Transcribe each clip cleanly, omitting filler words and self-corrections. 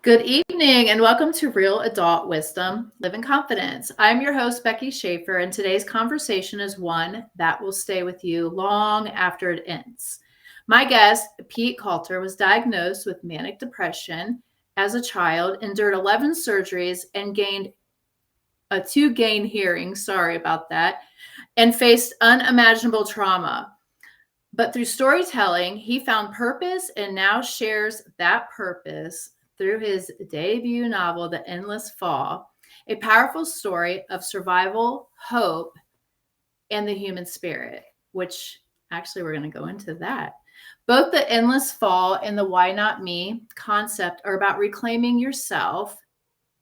Good evening and welcome to Real Adult Wisdom, Live in Confidence. I'm your host, Becky Schaefer, and today's conversation is one that will stay with you long after it ends. My guest, Pete Colter, was diagnosed with manic depression as a child, endured 11 surgeries, and gained a two-gain hearing, sorry about that, and faced unimaginable trauma. But through storytelling, he found purpose and now shares that purpose through his debut novel, The Endless Fall, a powerful story of survival, hope, and the human spirit, which actually we're going to go into that. Both the endless fall and the why not me concept are about reclaiming yourself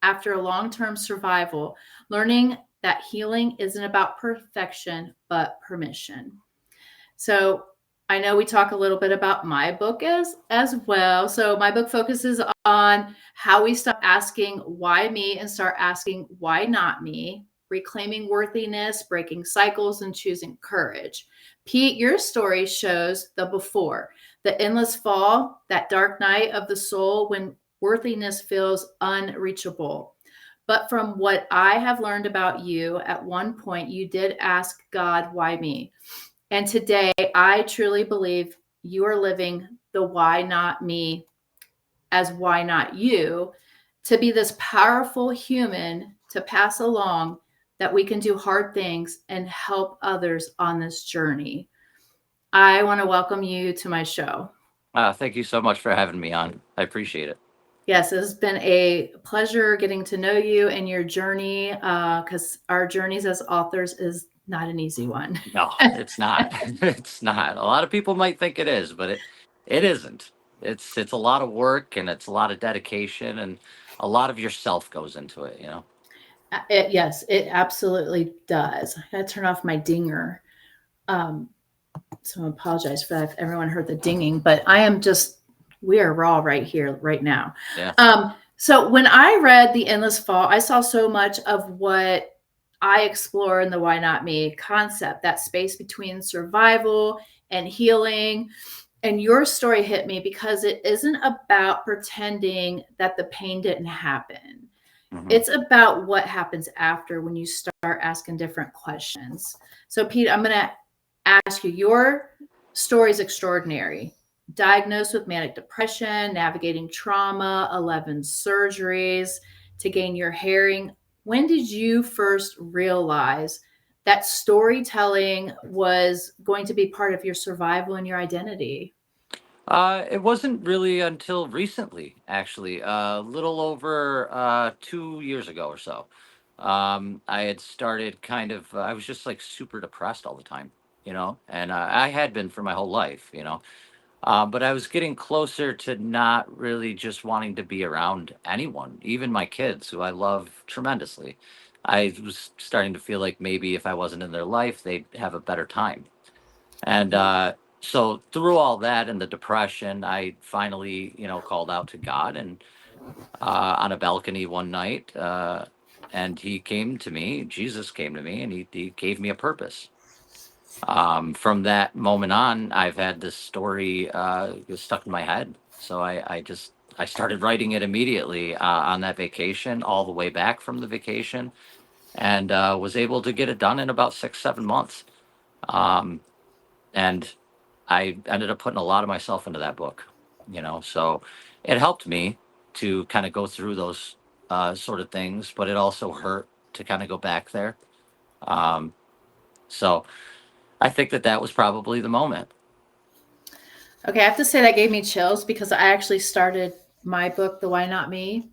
after a long-term survival, learning that healing isn't about perfection, but permission. So I know we talk a little bit about my book as well. So my book focuses on how we stop asking why me and start asking why not me, reclaiming worthiness, breaking cycles, and choosing courage. Pete, your story shows the before, the endless fall, that dark night of the soul when worthiness feels unreachable. But from what I have learned about you, at one point you did ask God, why me? And today, I truly believe you are living the why not me as why not you, to be this powerful human to pass along that we can do hard things and help others on this journey. I want to welcome you to my show. Thank you so much for having me on. I appreciate it. Yes, it's been a pleasure getting to know you and your journey because our journeys as authors is not an easy one. No, it's not. It's not. A lot of people might think it is, but it isn't. It's a lot of work and it's a lot of dedication and a lot of yourself goes into it, you know. Yes, it absolutely does. I gotta turn off my dinger. Um, so I apologize for that if everyone heard the dinging, but I am just, we are raw right here, right now. Yeah. So when I read The Endless Fall, I saw so much of what I explore in the Why Not Me concept, that space between survival and healing. And your story hit me because it isn't about pretending that the pain didn't happen. hmm It's about what happens after when you start asking different questions. So, Pete, I'm going to ask you, your story is extraordinary. Diagnosed with manic depression, navigating trauma, 11 surgeries to gain your hearing. When did you first realize that storytelling was going to be part of your survival and your identity? It wasn't really until recently, actually, a little over 2 years ago or so. I had started I was just like super depressed all the time, you know, and I had been for my whole life, you know. But I was getting closer to not really just wanting to be around anyone, even my kids, who I love tremendously. I was starting to feel like maybe if I wasn't in their life, they'd have a better time. And so through all that and the depression, I finally, you know, called out to God and on a balcony one night. And he came to me, Jesus came to me, and he gave me a purpose. From that moment on, I've had this story stuck in my head. So I started writing it immediately on that vacation, all the way back from the vacation, and was able to get it done in about 6, 7 months. Um, and I ended up putting a lot of myself into that book, you know. So it helped me to kind of go through those sort of things, but it also hurt to kind of go back there. Um, so I think that that was probably the moment. Okay, I have to say that gave me chills because I actually started my book, The Why Not Me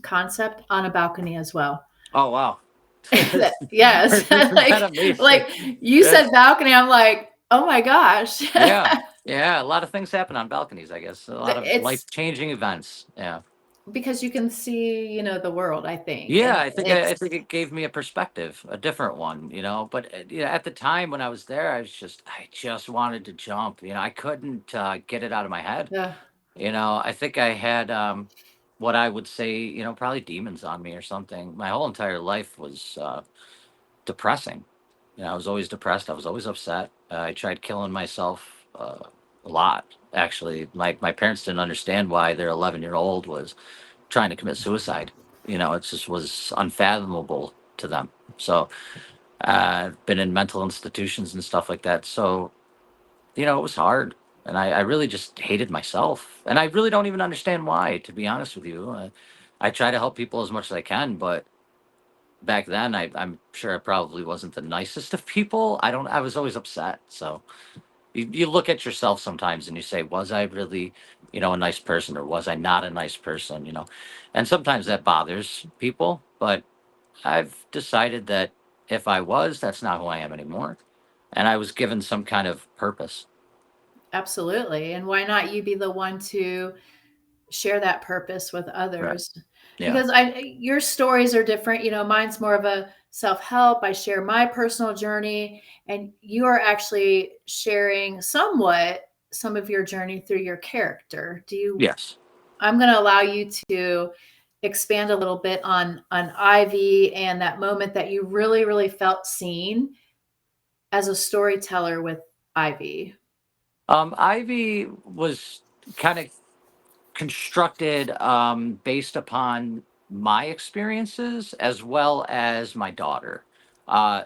concept, on a balcony as well. Oh wow. Isn't Yes, that amazing? like you Yes. said balcony, I'm like, oh my gosh. Yeah. Yeah. A lot of things happen on balconies, I guess. A lot of life It's changing events. Yeah. because you can see, the world, I think. Yeah, And I it's think it gave me a perspective, a different one, you know. But yeah, at the time when I was there, I just wanted to jump. You know, I couldn't get it out of my head. uh, You know, I think I had what I would say, you know, probably demons on me or something. My whole entire life was depressing. You know, I was always depressed. I was always upset. I tried killing myself a lot. Actually, my parents didn't understand why their 11-year-old was trying to commit suicide. It just was unfathomable to them. So I've been in mental institutions and stuff like that. So, it was hard. And I really just hated myself. And I really don't even understand why, to be honest with you. I try to help people as much as I can, but back then I'm sure I probably wasn't the nicest of people. I was always upset. So you look at yourself sometimes and you say, was I really, a nice person, or was I not a nice person? And sometimes that bothers people, but I've decided that if I was, that's not who I am anymore. And I was given some kind of purpose. Absolutely. And why not you be the one to share that purpose with Right. others? Yeah. Because your stories are different. Mine's more of a self-help. I share my personal journey, and you are actually sharing somewhat some of your journey through your character. Yes. I'm going to allow you to expand a little bit on Ivy and that moment that you really, really felt seen as a storyteller with Ivy. Ivy was kind of constructed based upon my experiences as well as my daughter. Uh,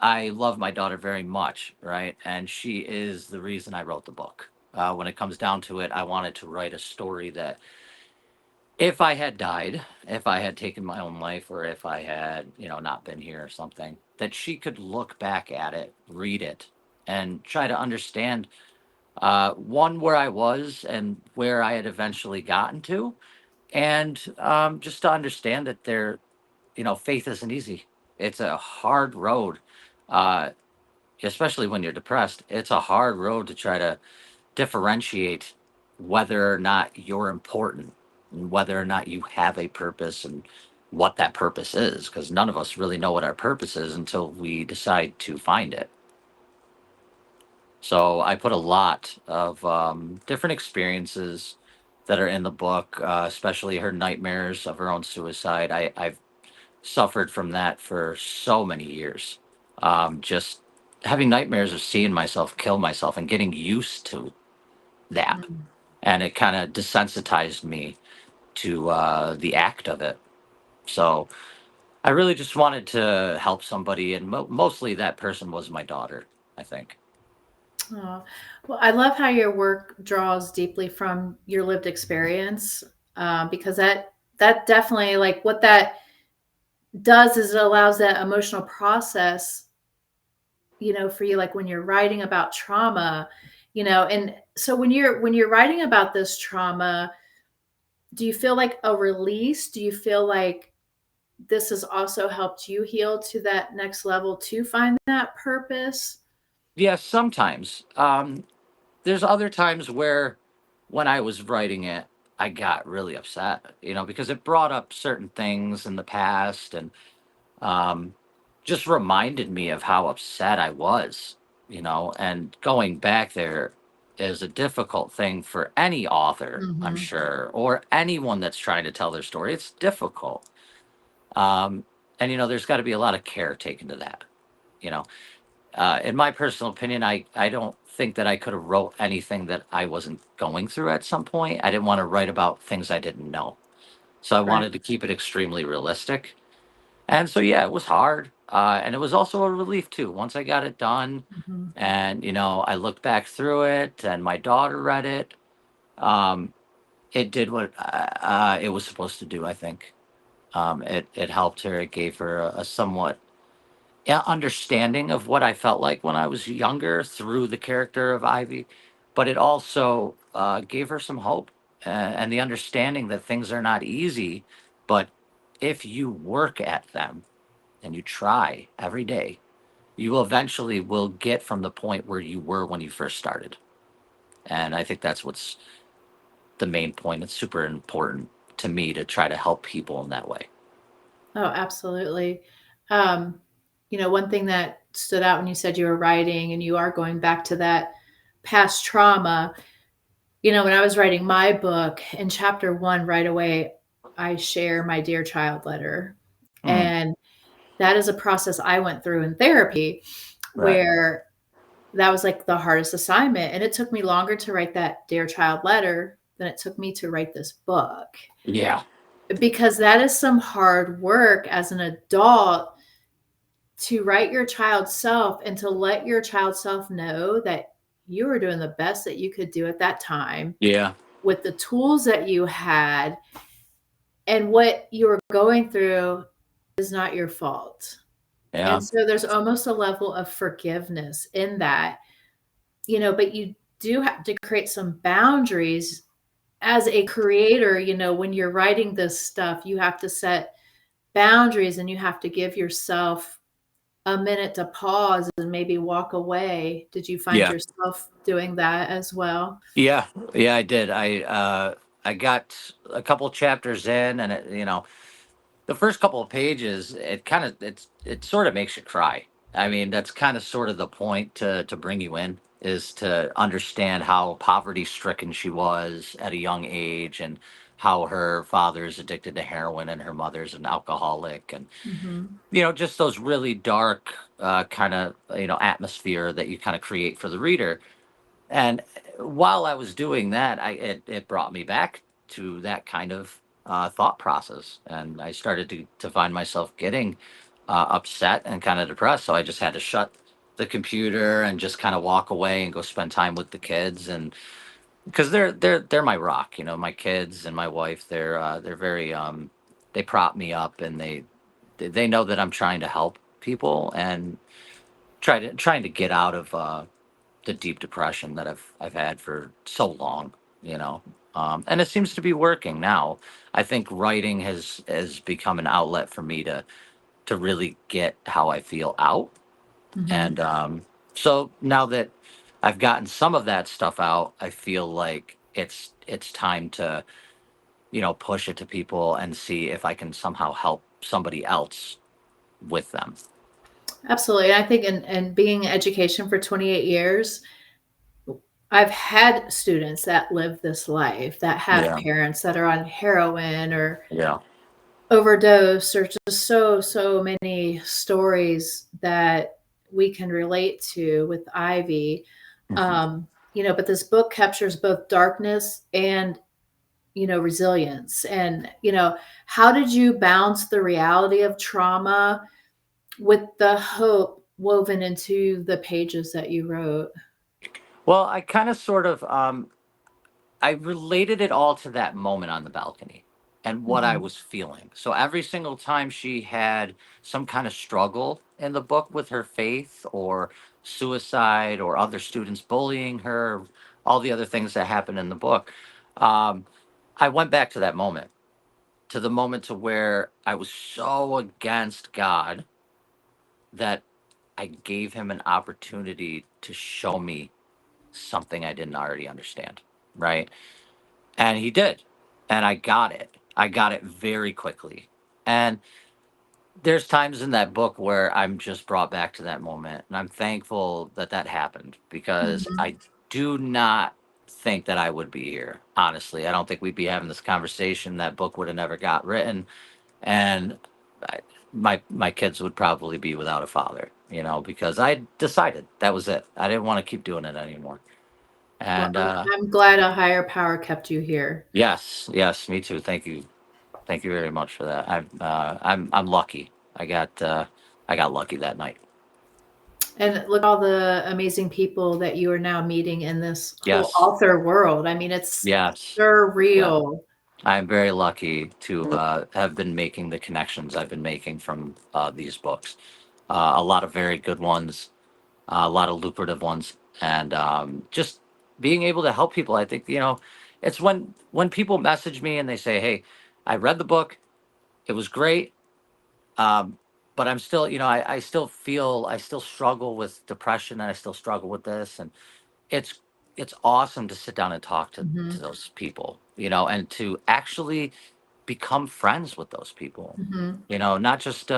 I love my daughter very much, right? And she is the reason I wrote the book. When it comes down to it, I wanted to write a story that if I had died, if I had taken my own life, or if I had, not been here or something, that she could look back at it, read it, and try to understand one, where I was and where I had eventually gotten to, and just to understand that faith isn't easy. It's a hard road, uh, especially when you're depressed. It's a hard road to try to differentiate whether or not you're important, and whether or not you have a purpose, and what that purpose is, because none of us really know what our purpose is until we decide to find it. So I put a lot of different experiences that are in the book, especially her nightmares of her own suicide. I've suffered from that for so many years. Just having nightmares of seeing myself kill myself and getting used to that. Mm. And it kind of desensitized me to the act of it. So I really just wanted to help somebody. And mostly that person was my daughter, I think. Oh, well, I love how your work draws deeply from your lived experience, because that definitely, like, what that does is it allows that emotional process, for you, like when you're writing about trauma, and so when you're writing about this trauma, do you feel like a release? Do you feel like this has also helped you heal to that next level to find that purpose? Yeah, sometimes. There's other times where when I was writing it, I got really upset, because it brought up certain things in the past, and um, just reminded me of how upset I was, and going back there is a difficult thing for any author, I'm Mhm. sure, or anyone that's trying to tell their story. It's difficult. Um, and, there's got to be a lot of care taken to that, you know. In my personal opinion, I don't think that I could have wrote anything that I wasn't going through at some point. I didn't want to write about things I didn't know. So I Right. wanted to keep it extremely realistic. And so, yeah, it was hard. And it was also a relief, too. Once I got it done Mhm. and, I looked back through it and my daughter read it, um, it did what it was supposed to do, I think. It helped her. It gave her a somewhat understanding of what I felt like when I was younger through the character of Ivy, but it also gave her some hope, and the understanding that things are not easy, but if you work at them and you try every day, you eventually will get from the point where you were when you first started. And I think that's what's the main point. It's super important to me to try to help people in that way. Oh, absolutely. Um, one thing that stood out when you said you were writing and you are going back to that past trauma, when I was writing my book in chapter 1, right away, I share my dear child letter. Mm, And that is a process I went through in therapy right. where that was like the hardest assignment. And it took me longer to write that dear child letter than it took me to write this book. Yeah. because that is some hard work as an adult to write your child self and to let your child self know that you were doing the best that you could do at that time Yeah. with the tools that you had, and what you were going through is not your fault. And Yeah. so there's almost a level of forgiveness in that, but you do have to create some boundaries as a creator. When you're writing this stuff, you have to set boundaries and you have to give yourself a minute to pause and maybe walk away. Did you find Yeah. yourself doing that as well? Yeah. Yeah, I did. I got a couple chapters in, and the first couple of pages, it sort of makes you cry. I mean, that's kind of sort of the point to bring you in, is to understand how poverty stricken she was at a young age, and how her father is addicted to heroin and her mother's an alcoholic, and Mhm. just those really dark kind of atmosphere that you kind of create for the reader. And while I was doing that, it brought me back to that kind of thought process, and I started to find myself getting upset and kind of depressed. So I just had to shut the computer and just kind of walk away and go spend time with the kids, and because they're my rock, my kids and my wife. They're very they prop me up, and they know that I'm trying to help people and trying to get out of the deep depression that I've had for so long, you know. And it seems to be working now. I think writing has become an outlet for me to really get how I feel out. Mhm. And so now that I've gotten some of that stuff out, I feel like it's time to push it to people and see if I can somehow help somebody else with them. Absolutely. I think in being in education for 28 years, I've had students that live this life, that have Yeah, parents that are on heroin or yeah, overdose, or just so many stories that we can relate to with Ivy. hmm But this book captures both darkness and resilience. And how did you balance the reality of trauma with the hope woven into the pages that you wrote? Well, I kind of sort of I related it all to that moment on the balcony and what I Mhm. was feeling. So every single time she had some kind of struggle in the book with her faith or suicide or other students bullying her, all the other things that happened in the book, um, I went back to the moment to where I was so against God that I gave him an opportunity to show me something I didn't already understand. Right. And he did. And I got it. I got it very quickly. And there's times in that book where I'm just brought back to that moment. And I'm thankful that that happened, because Mhm. I do not think that I would be here. Honestly, I don't think we'd be having this conversation. That book would have never got written. And I, my kids would probably be without a father, because I decided that was it. I didn't want to keep doing it anymore. Well, And I'm glad a higher power kept you here. yes, yes, me too. Thank you. Thank you very much for that. I'm lucky. I got lucky that night. And look at all the amazing people that you are now meeting in this whole Yes, author world. I mean, it's yes, yeah. surreal. I'm very lucky to have been making the connections I've been making from these books. A lot of very good ones, a lot of lucrative ones, and just being able to help people. I think it's when people message me and they say, "Hey, I read the book. It was great. Um, but I'm still, I still feel, I still struggle with depression, and I still struggle with this." And it's, it's awesome to sit down and talk to Mhm. those people, and to actually become friends with those people, Mhm. not just,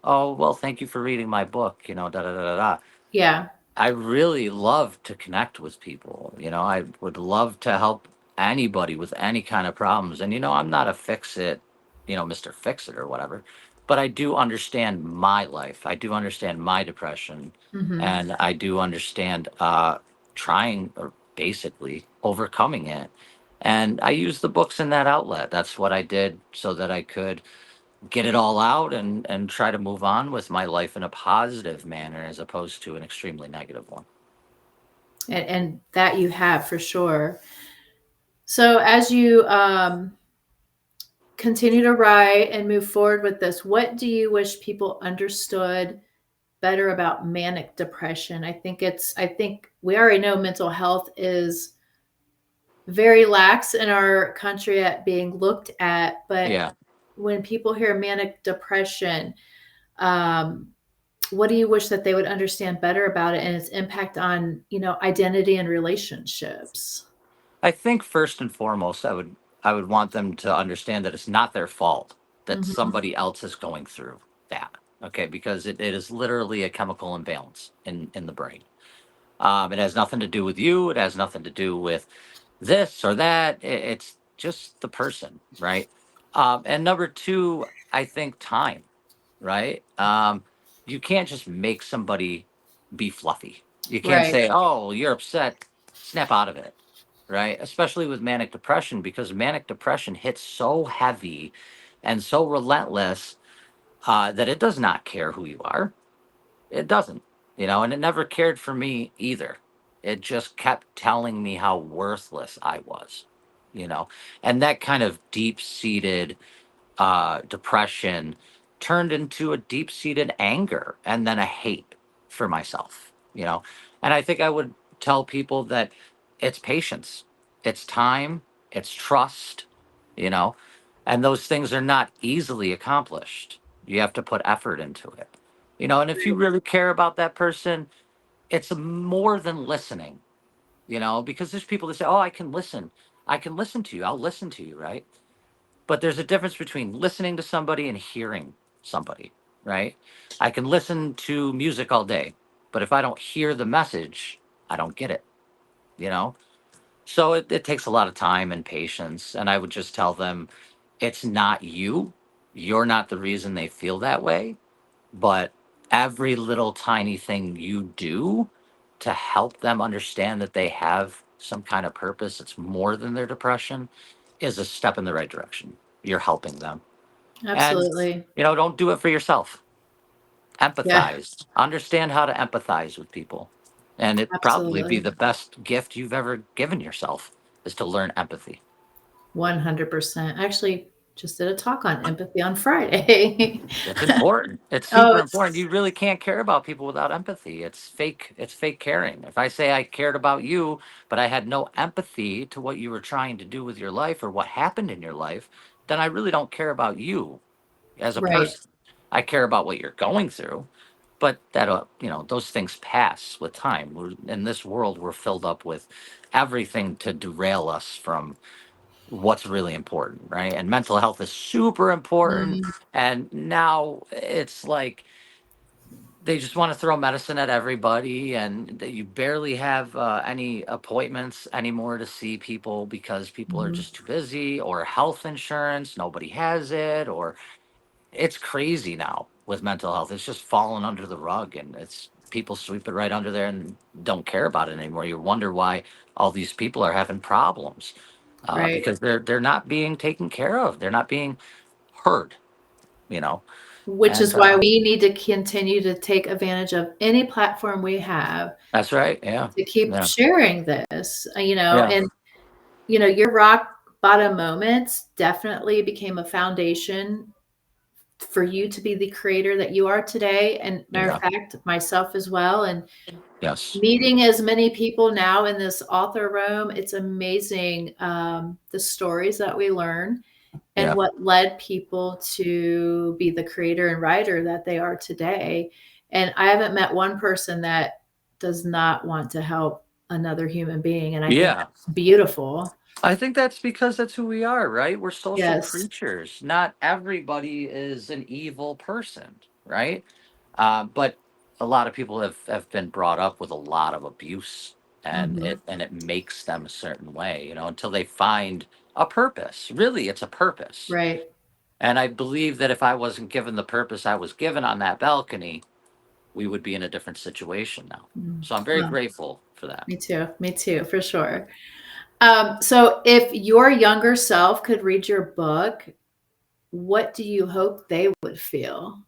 oh, well, thank you for reading my book, da, da, da, da, da. Yeah. I really love to connect with people. I would love to help anybody with any kind of problems. And I'm not a fix it, Mr. Fix It or whatever, but I do understand my life. I do understand my depression, Mhm. and I do understand trying or basically overcoming it. And I used the books in that outlet. That's what I did so that I could get it all out and try to move on with my life in a positive manner as opposed to an extremely negative one. And that you have for sure. So as you continue to write and move forward with this, what do you wish people understood better about manic depression? I think we already know mental health is very lax in our country at being looked at, but Yeah. when people hear manic depression, um, what do you wish that they would understand better about it and its impact on, identity and relationships? I think first and foremost, I would want them to understand that it's not their fault that Mhm. somebody else is going through that. Okay, because it is literally a chemical imbalance in the brain. It has nothing to do with you. It has nothing to do with this or that. It's just the person, right? And number two, I think time, right? You can't just make somebody be fluffy. You can't Right. say, "Oh, you're upset, snap out of it," right? Especially with manic depression, because manic depression hits so heavy and so relentless that it does not care who you are. It doesn't, and it never cared for me either. It just kept telling me how worthless I was, you know, and that kind of deep seated depression turned into a deep seated anger and then a hate for myself, And I think I would tell people that it's patience, it's time, it's trust, you know, and those things are not easily accomplished. You have to put effort into it, and if you really care about that person, it's more than listening, because there's people that say, oh, I can listen to you, I'll listen to you, right? But there's a difference between listening to somebody and hearing somebody, right? I can listen to music all day, but if I don't hear the message, I don't get it, you know? So it takes a lot of time and patience. And I would just tell them it's not you. You're not the reason they feel that way. But every little tiny thing you do to help them understand that they have some kind of purpose, it's more than their depression, is a step in the right direction. You're helping them. And, Absolutely. don't do it for yourself. Yeah, Empathize, understand how to empathize with people. And it probably be absolutely. the best gift you've ever given yourself is to learn empathy. 100%. Actually, just did a talk on empathy on Friday. It's important. It's Oh, super important. it's You really can't care about people without empathy. It's fake. It's fake caring. If I say I cared about you, but I had no empathy to what you were trying to do with your life or what happened in your life, then I really don't care about you as a right. person. I care about what you're going through, but that those things pass with time. In this world, we're filled up with everything to derail us from what's really important, right? And mental health is super important. Mhm. And now it's like they just want to throw medicine at everybody, and that you barely have any appointments anymore to see people because people are Mhm. just too busy, or health insurance, nobody has it, or it's crazy now with mental health. It's just fallen under the rug, and it's people sweep it right under there and don't care about it anymore. You wonder why all these people are having problems Right. because they're not being taken care of. They're not being heard. You know, Which and is why we need to continue to take advantage of any platform we have that's right. Yeah, to keep yeah, sharing this, yeah, and your rock bottom moments definitely became a foundation for you to be the creator that you are today. And matter of yeah. fact, myself as well. And Yes, meeting as many people now in this author room, it's amazing, the stories that we learn and yeah, what led people to be the creator and writer that they are today. And I haven't met one person that does not want to help another human being. And I think yeah. that's beautiful. I think that's because that's who we are, right? We're social Yes. creatures. Not everybody is an evil person, right? But a lot of people have been brought up with a lot of abuse, and Hmm. it makes them a certain way, until they find a purpose. Really, it's a purpose. Right. And I believe that if I wasn't given the purpose I was given on that balcony, we would be in a different situation now. Mm. So I'm very Well, grateful for that. me too. Me too, for sure. So if your younger self could read your book, what do you hope they would feel?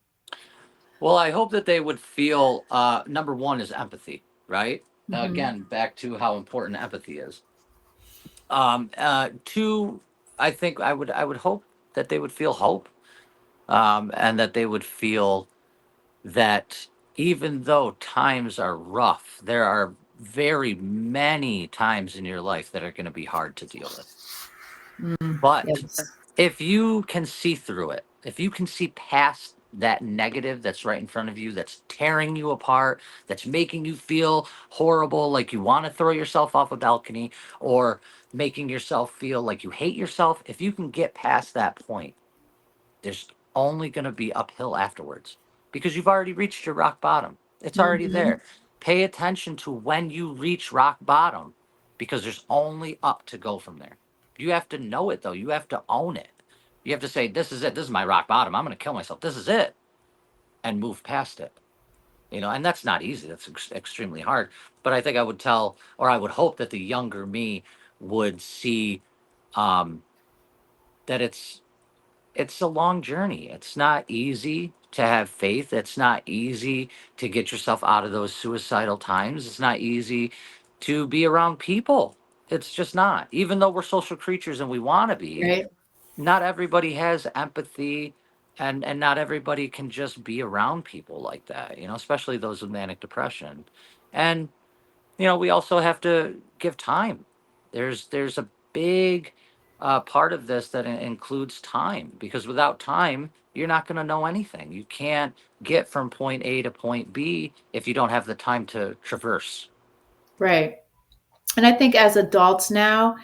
Well, I hope that they would feel number one is empathy, right? Hmm. Again, back to how important empathy is. Two, I think I would hope that they would feel hope, and that they would feel that even though times are rough, there are very many times in your life that are going to be hard to deal with. But Yes. if you can see through it, if you can see past that negative that's right in front of you, that's tearing you apart, that's making you feel horrible, like you want to throw yourself off a balcony, or making yourself feel like you hate yourself, if you can get past that point, there's only going to be uphill afterwards because you've already reached your rock bottom. It's already Hmm. there. Pay attention to when you reach rock bottom because there's only up to go from there. You have to know it though. You have to own it. You have to say, this is it. This is my rock bottom. I'm going to kill myself. This is it. And move past it. And that's not easy. That's extremely hard. But I think I would tell, or I would hope that the younger me would see um, that it's a long journey. It's not easy to have faith. It's not easy to get yourself out of those suicidal times. It's not easy to be around people. It's just not. Even though we're social creatures and we want to be, Right. not everybody has empathy, and not everybody can just be around people like that, especially those with manic depression. And we also have to give time. There's a big part of this that includes time, because without time, you're not going to know anything. You can't get from point A to point B if you don't have the time to traverse. Right. And I think as adults now,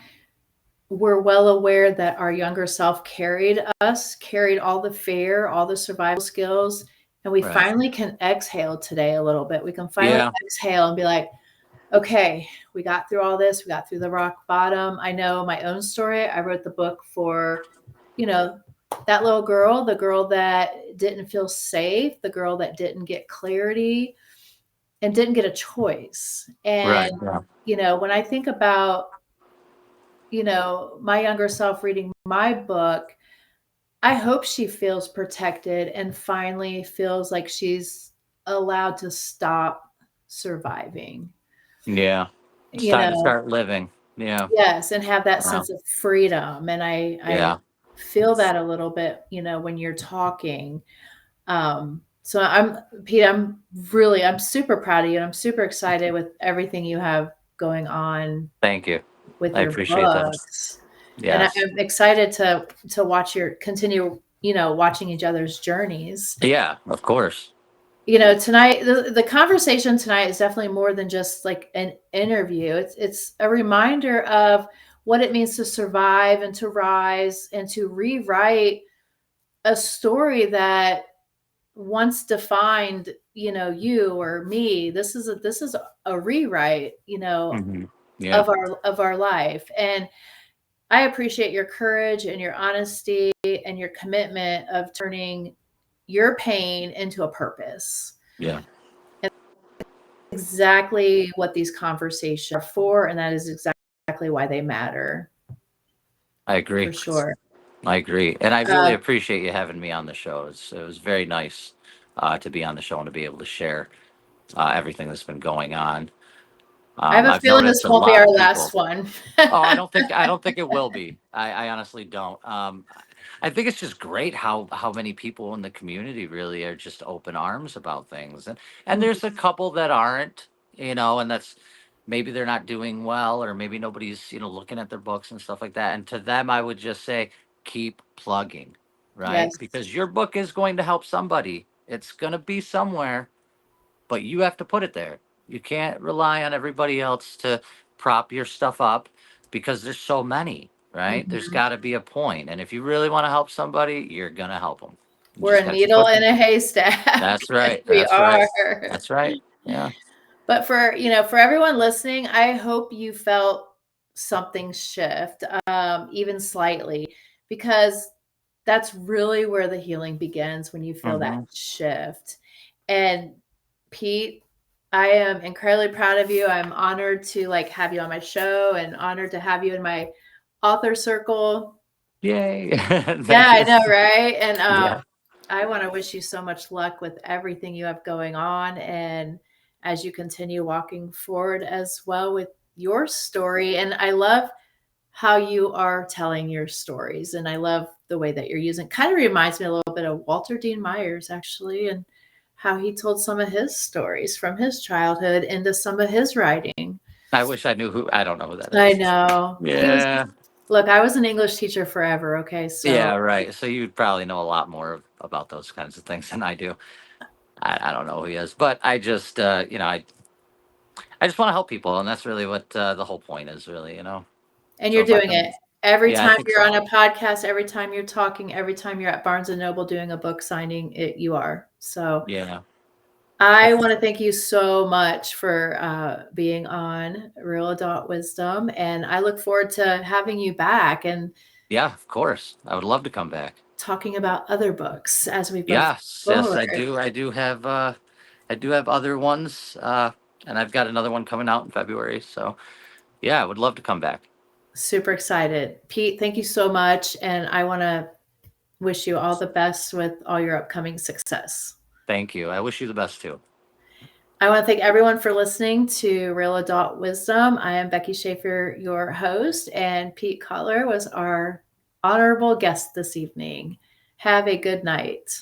we're well aware that our younger self carried us, carried all the fear, all the survival skills, and we Right. finally can exhale today a little bit. We can finally Yeah. exhale and be like, okay, we got through all this, we got through the rock bottom. I know my own story. I wrote the book for, you know, that little girl, the girl that didn't feel safe, the girl that didn't get clarity and didn't get a choice. And, Right. Yeah. when I think about, my younger self reading my book, I hope she feels protected and finally feels like she's allowed to stop surviving. Yeah. It's You time to know, start living. Yeah. yes, and have that Yeah. sense of freedom. And I Yeah. feel that a little bit, when you're talking. So Pete, I'm super proud of you and I'm super excited with everything you have going on Thank you. with I your appreciate that. books. And Yes. I'm excited to watch your continue, watching each other's journeys. Yeah. Of course. Tonight the conversation tonight is definitely more than just like an interview. It's a reminder of what it means to survive and to rise and to rewrite a story that once defined, you or me. This is a rewrite, Hmm. Yeah. of our life. And I appreciate your courage and your honesty and your commitment of turning your pain into a purpose. Yeah. Exactly what these conversations are for, and that is exactly why they matter, I for agree. sure. I agree, and I really Uh, appreciate you having me on the show. It was very nice to be on the show and to be able to share everything that's been going on. I have a I've feeling this noticed a won't be lot our of last people. one. Oh, I don't think it will be. I honestly don't. I think it's just great how many people in the community really are just open arms about things, and there's a couple that aren't, and that's maybe they're not doing well, or maybe nobody's looking at their books and stuff like that. And to them, I would just say keep plugging, right? Yes, Because your book is going to help somebody. It's going to be somewhere, but you have to put it there. You can't rely on everybody else to prop your stuff up because there's so many, right? There's mhm. got to be a point. And if you really want to help somebody, you're going to help them. You We're just a got to keep needle in pushing. a haystack. That's right. We That's right. are. That's right. Yeah. But for everyone listening, I hope you felt something shift, even slightly, because that's really where the healing begins when you feel that Hmm. shift. And Pete, I am incredibly proud of you. I'm honored to like have you on my show and honored to have you in my author circle. Yay. Yeah, Thank I you. know, right? And Yeah. I want to wish you so much luck with everything you have going on and as you continue walking forward as well with your story. And I love how you are telling your stories. And I love the way that you're using. Kind of reminds me a little bit of Walter Dean Myers, actually, and how he told some of his stories from his childhood into some of his writing. I wish I knew who. I don't know who that I is. know. He was, Yeah. look, I was an English teacher forever. Okay. So, Yeah, right. So you'd probably know a lot more about those kinds of things than I do. I don't know who he is, but I just, I just want to help people, and that's really what the whole point is, really. and So you're if I doing can, it every yeah, I time think you're on so. a podcast, every time you're talking, every time you're at Barnes and Noble doing a book signing, you are. So, Yeah, I I think want to so. thank you so much for being on Real Adult Wisdom. And I look forward to having you back and Yeah, of course. I would love to come back. talking about other books as we move Yes, yes, forward. I do. I do have other ones, and I've got another one coming out in February. So yeah, I would love to come back. Super excited. Pete, thank you so much. And I want to wish you all the best with all your upcoming success. Thank you. I wish you the best too. I want to thank everyone for listening to Real Adult Wisdom. I am Becky Schaefer, your host, and Pete Colter was our honorable guest this evening. Have a good night.